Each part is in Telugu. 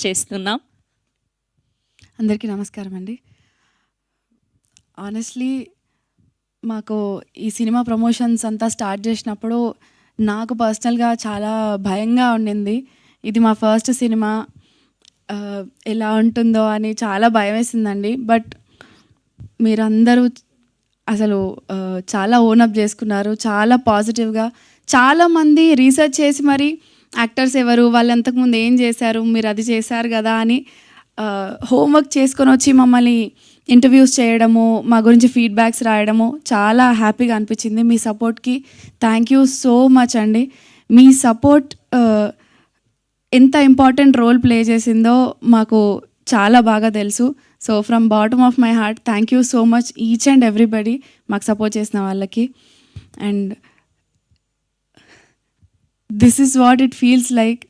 చేస్తున్నాం. అందరికీ నమస్కారం అండి. ఆనెస్ట్లీ మాకు ఈ సినిమా ప్రమోషన్స్ అంతా స్టార్ట్ చేసినప్పుడు నాకు పర్సనల్గా చాలా భయంగా ఉండింది. ఇది మా ఫస్ట్ సినిమా, ఎలా ఉంటుందో అని చాలా భయం వేసిందండి. బట్ మీరందరూ అసలు చాలా ఓనప్ చేసుకున్నారు, చాలా పాజిటివ్గా. చాలామంది రీసెర్చ్ చేసి మరి యాక్టర్స్ ఎవరు, వాళ్ళు అంతకుముందు ఏం చేశారు, మీరు అది చేశారు కదా అని హోంవర్క్ చేసుకొని వచ్చి మమ్మల్ని ఇంటర్వ్యూస్ చేయడము, మా గురించి ఫీడ్బ్యాక్స్ రాయడము చాలా హ్యాపీగా అనిపించింది. మీ సపోర్ట్కి థ్యాంక్ యూ సో మచ్ అండి. మీ సపోర్ట్ ఎంత ఇంపార్టెంట్ రోల్ ప్లే చేసిందో మాకు చాలా బాగా తెలుసు. So from bottom of my heart thank you so much each and everybody మాకు సపోర్ట్ చేసిన వాళ్ళకి. And this is what it feels like.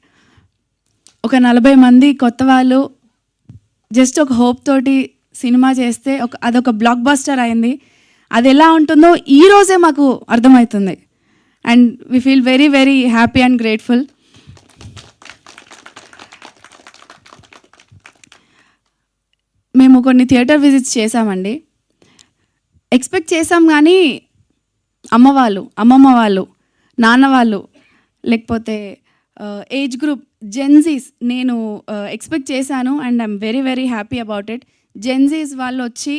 ఒక 40 మంది కొత్త వాళ్ళు జస్ట్ ఒక హోప్ తోటి సినిమా చేస్తే అదొక బ్లాక్ బస్టర్ అయింది. అది ఎలా ఉంటుందో ఈరోజే మాకు అర్థమవుతుంది. And we feel very very happy and grateful. మేము కొన్ని థియేటర్ విజిట్స్ చేశామండి. ఎక్స్పెక్ట్ చేసాం కానీ అమ్మమ్మ వాళ్ళు, నాన్న వాళ్ళు, లేకపోతే ఏజ్ గ్రూప్ జెన్జీస్ నేను ఎక్స్పెక్ట్ చేశాను. And I'm very very happy about it. Gen Zs వాళ్ళు వచ్చి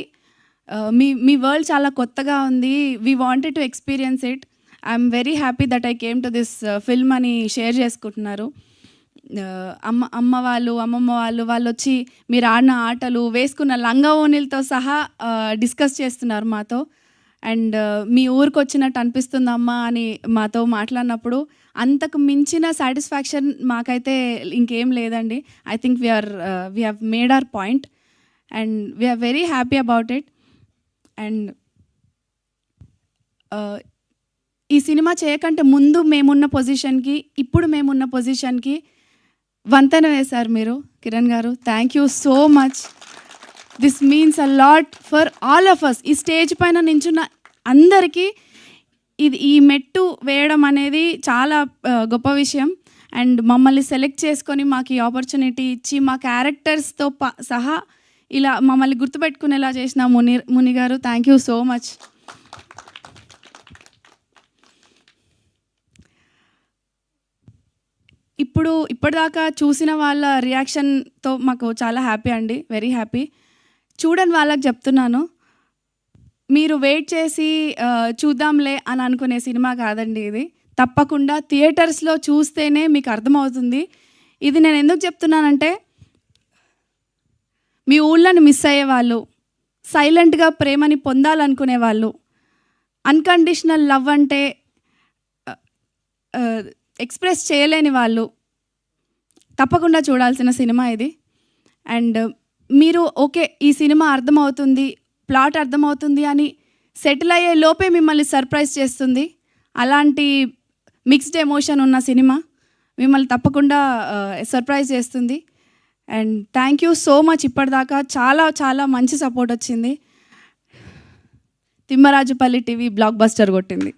మీ వరల్డ్ చాలా కొత్తగా ఉంది, we wanted to experience it, I'm very happy that I came to this film అని షేర్ చేసుకుంటున్నారు. అమ్మమ్మ వాళ్ళు వచ్చి మీరు ఆడిన ఆటలు, వేసుకున్న లంగా ఓణీలతో సహా డిస్కస్ చేస్తున్నారు మాతో. అండ్ మీ ఊరికి వచ్చినట్టు అనిపిస్తుందమ్మా అని మాతో మాట్లాడినప్పుడు అంతకు మించిన సాటిస్ఫాక్షన్ మాకైతే ఇంకేం లేదండి. I think we have made our point and we're very happy about it. And ఈ సినిమా చేయకంటే ముందు మేమున్న పొజిషన్కి, ఇప్పుడు మేమున్న పొజిషన్కి వంతెన వేశారు మీరు, కిరణ్ గారు. Thank you so much. This means a lot for all of us. ఈ స్టేజ్ పైన నించున్న అందరికీ ఈ మెట్టు వేయడం అనేది చాలా గొప్ప విషయం. అండ్ మమ్మల్ని సెలెక్ట్ చేసుకొని మాకు ఈ ఆపర్చునిటీ ఇచ్చి మా క్యారెక్టర్స్తో సహా ఇలా మమ్మల్ని గుర్తుపెట్టుకునేలా చేసిన ముని గారు, థ్యాంక్ యూ సో మచ్. ఇప్పటిదాకా చూసిన వాళ్ళ రియాక్షన్తో మాకు చాలా హ్యాపీ అండి, వెరీ హ్యాపీ. చూడని వాళ్ళకి చెప్తున్నాను, మీరు వెయిట్ చేసి చూద్దాంలే అని అనుకునే సినిమా కాదండి ఇది. తప్పకుండా థియేటర్స్లో చూస్తేనే మీకు అర్థమవుతుంది. ఇది నేను ఎందుకు చెప్తున్నానంటే, మీ ఊళ్ళని మిస్ అయ్యేవాళ్ళు, సైలెంట్గా ప్రేమని పొందాలనుకునే వాళ్ళు, అన్కండిషనల్ లవ్ అంటే ఎక్స్ప్రెస్ చేయలేని వాళ్ళు తప్పకుండా చూడాల్సిన సినిమా ఇది. అండ్ మీరు ఓకే ఈ సినిమా అర్థమవుతుంది, ప్లాట్ అర్థమవుతుంది అని సెటిల్ అయ్యే లోపే మిమ్మల్ని సర్ప్రైజ్ చేస్తుంది. అలాంటి మిక్స్డ్ ఎమోషన్ ఉన్న సినిమా మిమ్మల్ని తప్పకుండా సర్ప్రైజ్ చేస్తుంది. And thank you so much. ఇప్పటిదాకా చాలా చాలా మంచి సపోర్ట్ వచ్చింది. తిమ్మరాజుపల్లి టీవీ బ్లాక్ బస్టర్ కొట్టింది.